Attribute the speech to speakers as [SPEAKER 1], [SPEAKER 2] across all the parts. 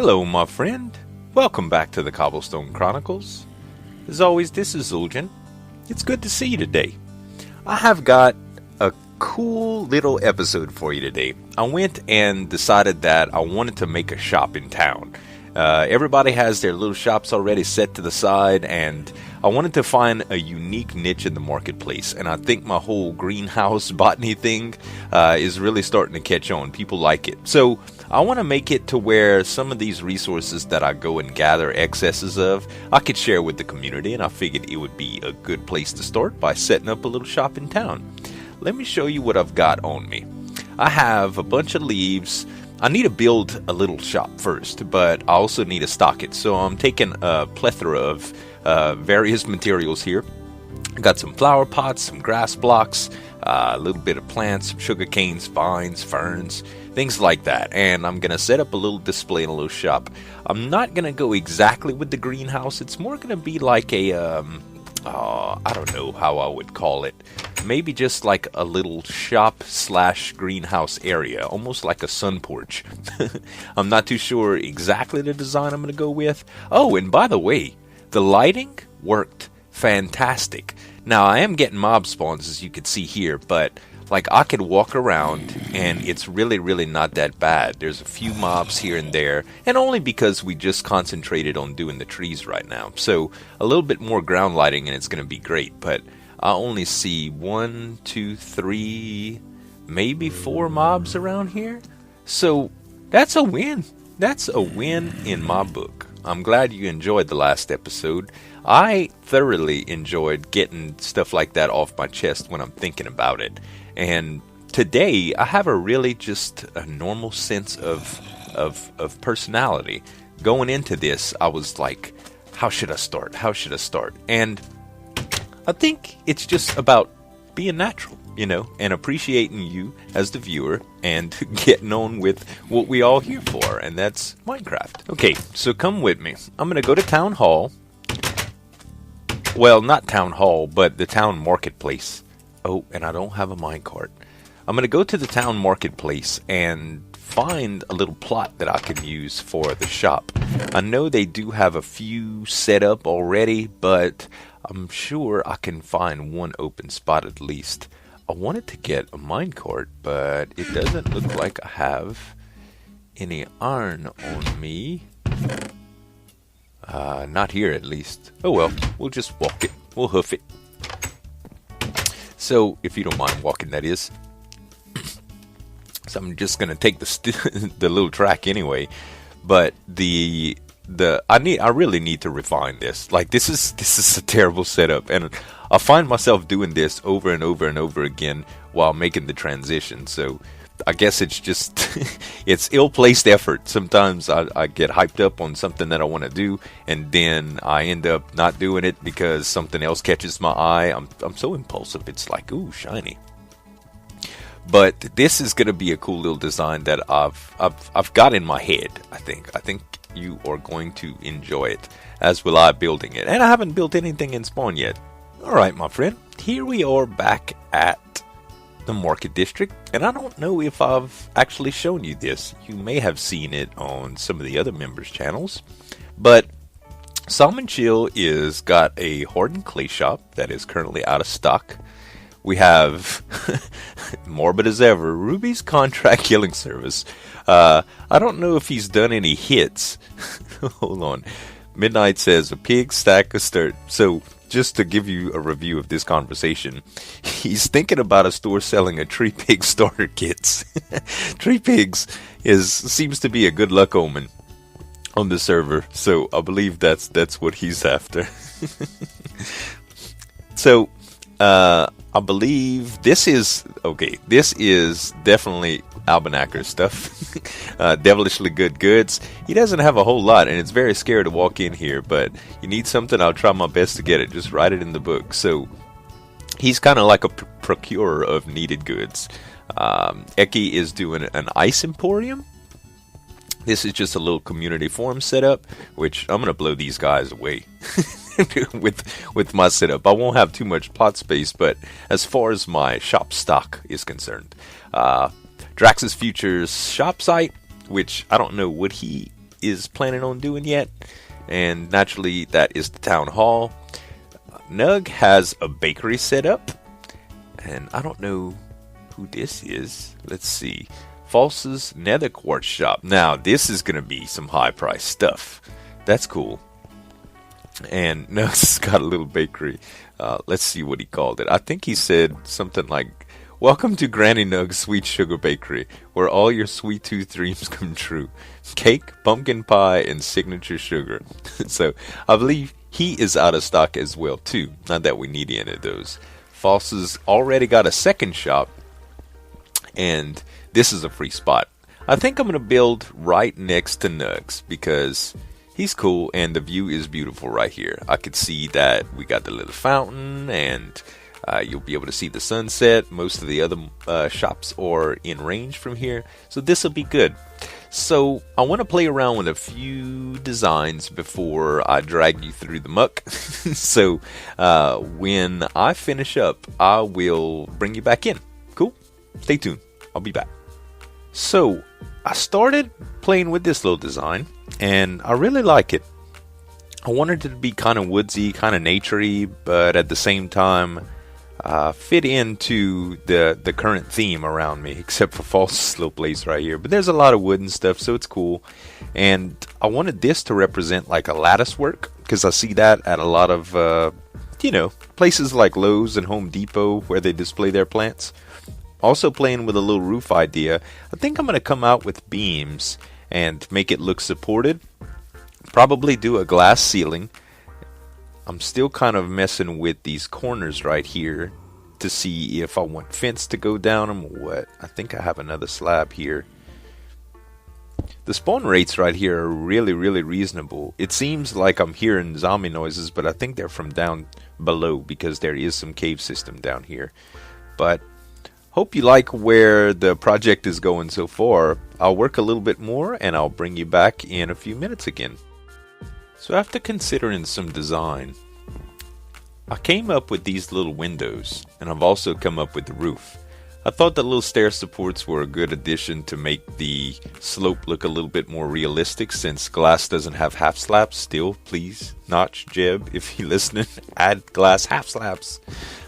[SPEAKER 1] Hello, my friend. Welcome back to the Cobblestone Chronicles. As always, this is Zueljin. It's good to see you today. I have got a cool little episode for you today. I went and decided that I wanted to make a shop in town. Everybody has their little shops already set to the side, and I wanted to find a unique niche in the marketplace. And I think my whole greenhouse botany thing is really starting to catch on. People like it. So I want to make it to where some of these resources that I go and gather excesses of, I could share with the community, and I figured it would be a good place to start by setting up a little shop in town. Let me show you what I've got on me. I have a bunch of leaves. I need to build a little shop first, but I also need to stock it. So I'm taking a plethora of various materials here. I got some flower pots, some grass blocks, a little bit of plants, some sugar canes, vines, ferns, things like that. And I'm going to set up a little display in a little shop. I'm not going to go exactly with the greenhouse. It's more going to be like a, I don't know how I would call it. Maybe just like a little shop / greenhouse area, almost like a sun porch. I'm not too sure exactly the design I'm going to go with. Oh, and by the way, the lighting worked fantastic. Now, I am getting mob spawns, as you can see here, but like I could walk around and it's really not that bad. There's a few mobs here and there, and only because we just concentrated on doing the trees right now. So a little bit more ground lighting and it's going to be great, but I only see 1, 2, 3, maybe 4 mobs around here. So that's a win. That's a win in my book. I'm glad you enjoyed the last episode. I thoroughly enjoyed getting stuff like that off my chest when I'm thinking about it. And today I have a really just a normal sense of personality. Going into this, I was like, how should I start? How should I start? And I think it's just about being natural, and appreciating you as the viewer and getting on with what we all here for, and that's Minecraft. Okay, so come with me. I'm going to go to Town Hall. Well, not Town Hall, but the Town Marketplace. Oh, and I don't have a minecart. I'm going to go to the Town Marketplace and find a little plot that I can use for the shop. I know they do have a few set up already, but I'm sure I can find one open spot at least. I wanted to get a minecart, but it doesn't look like I have any iron on me. Not here at least. Oh well, we'll just walk it. We'll hoof it. So, if you don't mind walking, that is. So I'm just gonna take the little track anyway. But I really need to refine this. Like this is a terrible setup, and I find myself doing this over and over and over again while making the transition. So I guess it's just it's ill-placed effort. Sometimes I get hyped up on something that I want to do, and then I end up not doing it because something else catches my eye. I'm so impulsive. It's like, ooh, shiny. But this is going to be a cool little design that I've got in my head. I think you are going to enjoy it, as will I building it. And I haven't built anything in spawn yet. Alright, my friend, here we are back at the market district, and I don't know if I've actually shown you this. You may have seen it on some of the other members' channels, but Salmon Chill is got a hardened clay shop that is currently out of stock. We have, morbid as ever, Ruby's contract killing service. I don't know if he's done any hits. Hold on. Midnight says, a pig stack of dirt. So, just to give you a review of this conversation, he's thinking about a store selling a tree pig starter kits. Tree pigs seems to be a good luck omen on the server. So, I believe that's what he's after. So, I believe this is definitely Almanacker stuff. Devilishly good goods. He doesn't have a whole lot, and it's very scary to walk in here, but you need something, I'll try my best to get it. Just write it in the book. So he's kind of like a procurer of needed goods. Eki is doing an ice emporium. This is just a little community forum setup, which I'm going to blow these guys away. with my setup. I won't have too much plot space, but as far as my shop stock is concerned, Drax's Futures shop site, which I don't know, would he is planning on doing yet. And naturally, that is the town hall. Nug has a bakery set up. And I don't know who this is. Let's see. False's Nether Quartz Shop. Now, this is going to be some high-priced stuff. That's cool. And Nug's got a little bakery. Let's see what he called it. I think he said something like, "Welcome to Granny Nug's Sweet Sugar Bakery, where all your sweet tooth dreams come true. Cake, pumpkin pie, and signature sugar." So, I believe he is out of stock as well, too. Not that we need any of those. False's already got a second shop, and this is a free spot. I think I'm going to build right next to Nug's because he's cool and the view is beautiful right here. I could see that we got the little fountain, and you'll be able to see the sunset. Most of the other shops are in range from here, so this will be good. So I want to play around with a few designs before I drag you through the muck. So when I finish up, I will bring you back in. Cool? Stay tuned. I'll be back. So I started playing with this little design, and I really like it. I wanted it to be kind of woodsy, kind of naturey, but at the same time fit into the current theme around me, except for False's little place right here. But there's a lot of wood and stuff, so it's cool. And I wanted this to represent like a lattice work, because I see that at a lot of places like Lowe's and Home Depot where they display their plants. Also playing with a little roof idea. I think I'm going to come out with beams and make it look supported. Probably do a glass ceiling. I'm still kind of messing with these corners right here to see if I want fence to go down them or what. I think I have another slab here. The spawn rates right here are really, really reasonable. It seems like I'm hearing zombie noises, but I think they're from down below because there is some cave system down here. But hope you like where the project is going so far. I'll work a little bit more and I'll bring you back in a few minutes again. So after considering some design, I came up with these little windows, and I've also come up with the roof. I thought the little stair supports were a good addition to make the slope look a little bit more realistic, since glass doesn't have half slabs. Still, please, Notch, Jeb, if you're listening, add glass half slabs.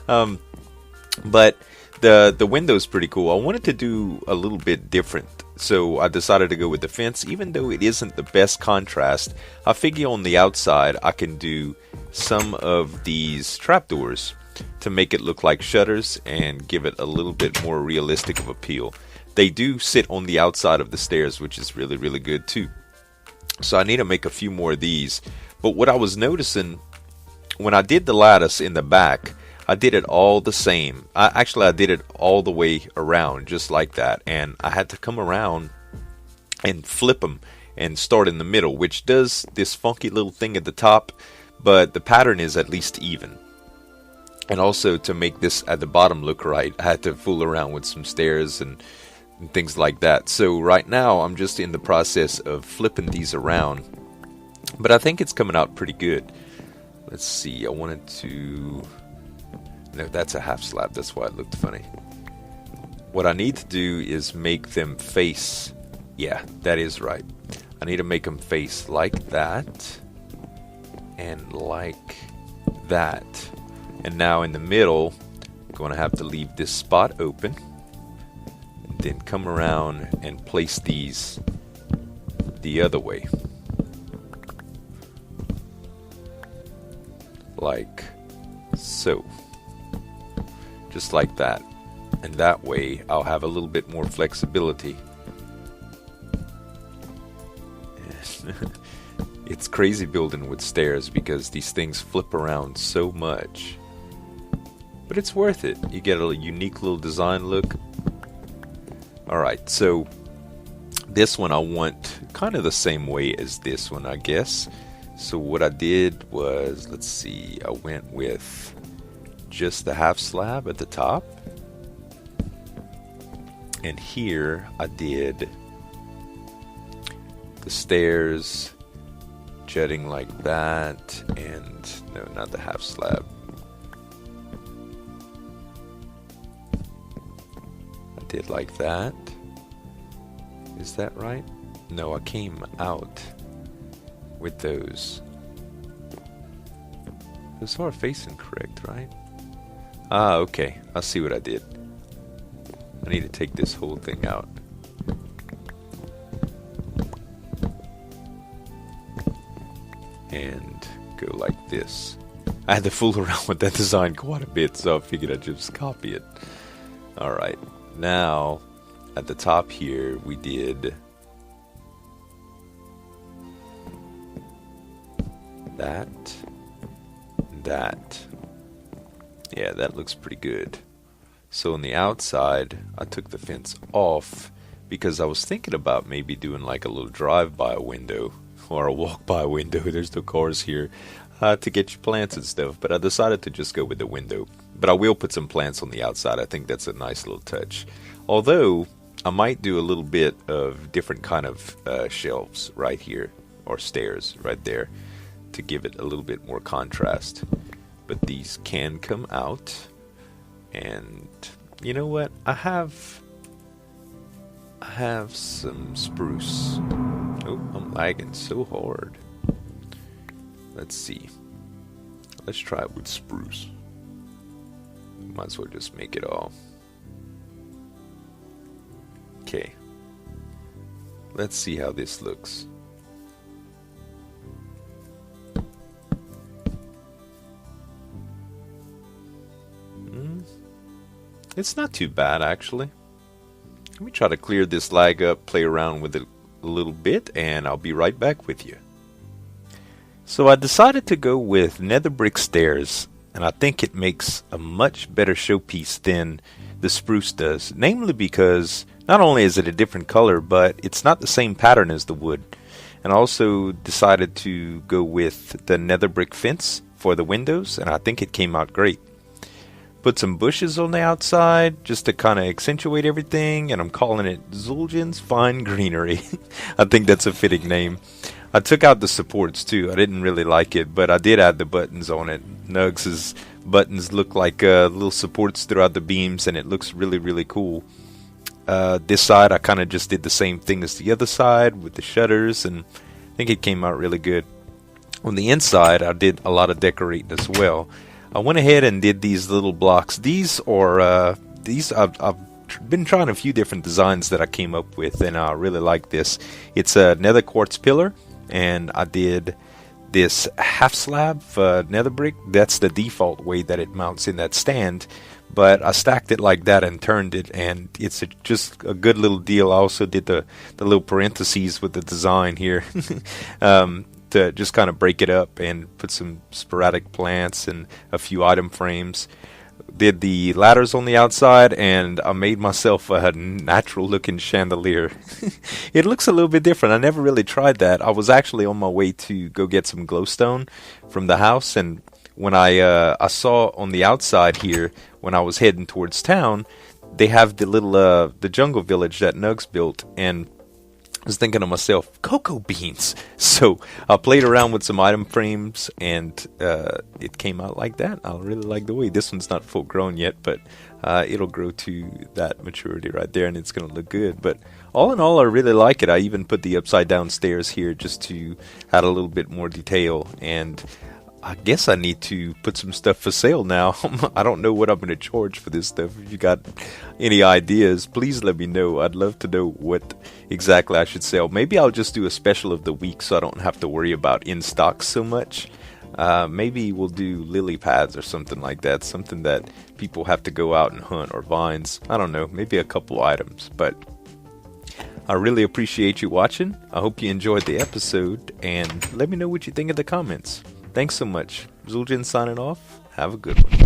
[SPEAKER 1] But the window's pretty cool. I wanted to do a little bit different, so I decided to go with the fence. Even though it isn't the best contrast, I figure on the outside I can do some of these trapdoors to make it look like shutters and give it a little bit more realistic of appeal. They do sit on the outside of the stairs, which is really, really good too. So I need to make a few more of these. But what I was noticing when I did the lattice in the back, I did it all the same. I did it all the way around, just like that. And I had to come around and flip them and start in the middle, which does this funky little thing at the top, but the pattern is at least even. And also, to make this at the bottom look right, I had to fool around with some stairs and things like that. So right now, I'm just in the process of flipping these around. But I think it's coming out pretty good. Let's see, I wanted to... No, that's a half slab, that's why it looked funny. What I need to do is make them face... Yeah, that is right. I need to make them face like that. And like that. And now in the middle, I'm going to have to leave this spot open. And then come around and place these the other way. Like so. Just like that. And that way I'll have a little bit more flexibility. It's crazy building with stairs because these things flip around so much. But it's worth it. You get a unique little design look. Alright, so this one I want kind of the same way as this one, I guess. So what I did was, let's see, I went with just the half slab at the top. And here I did the stairs jutting like that, and no, not the half slab. I did like that. Is that right? No, I came out with those. Those are facing correct, right? Ah, okay. I see what I did. I need to take this whole thing out. And go like this. I had to fool around with that design quite a bit, so I figured I'd just copy it. Alright, now at the top here we did that. Yeah, that looks pretty good. So on the outside, I took the fence off because I was thinking about maybe doing like a little drive-by window or a walk-by window. There's no cars here to get your plants and stuff, but I decided to just go with the window. But I will put some plants on the outside. I think that's a nice little touch. Although, I might do a little bit of different kind of shelves right here, or stairs right there, to give it a little bit more contrast. But these can come out. And you know what? I have some spruce. Oh, I'm lagging so hard. Let's see. Let's try it with spruce. Might as well just make it all. Okay. Let's see how this looks. It's not too bad, actually. Let me try to clear this lag up, play around with it a little bit, and I'll be right back with you. So I decided to go with nether brick stairs, and I think it makes a much better showpiece than the spruce does. Namely because not only is it a different color, but it's not the same pattern as the wood. And I also decided to go with the nether brick fence for the windows, and I think it came out great. Put some bushes on the outside just to kind of accentuate everything, and I'm calling it Zueljins Fine Greenery. I think that's a fitting name. I took out the supports too. I didn't really like it, but I did add the buttons on it. Nugs' buttons look like little supports throughout the beams, and it looks really, really cool. This side I kind of just did the same thing as the other side with the shutters, and I think it came out really good. On the inside I did a lot of decorating as well. I went ahead and did these little blocks. These are I've been trying a few different designs that I came up with, and I really like this. It's a nether quartz pillar, and I did this half slab nether brick. That's the default way that it mounts in that stand, but I stacked it like that and turned it, and it's just a good little deal. I also did the little parentheses with the design here. To just kind of break it up and put some sporadic plants and a few item frames. Did the ladders on the outside, and I made myself a natural looking chandelier. It looks a little bit different. I never really tried that. I was actually on my way to go get some glowstone from the house, and when I saw on the outside here, when I was heading towards town, they have the little the jungle village that Nugs built, and I was thinking to myself, cocoa beans. So I played around with some item frames, and it came out like that. I really like the way. This one's not full grown yet, but it'll grow to that maturity right there, and it's going to look good. But all in all, I really like it. I even put the upside down stairs here just to add a little bit more detail, and I guess I need to put some stuff for sale now. I don't know what I'm going to charge for this stuff. If you got any ideas, please let me know. I'd love to know what exactly I should sell. Maybe I'll just do a special of the week so I don't have to worry about in stock so much. Maybe we'll do lily pads or something like that. Something that people have to go out and hunt, or vines. I don't know. Maybe a couple items. But I really appreciate you watching. I hope you enjoyed the episode, and let me know what you think in the comments. Thanks so much. Zueljin signing off. Have a good one.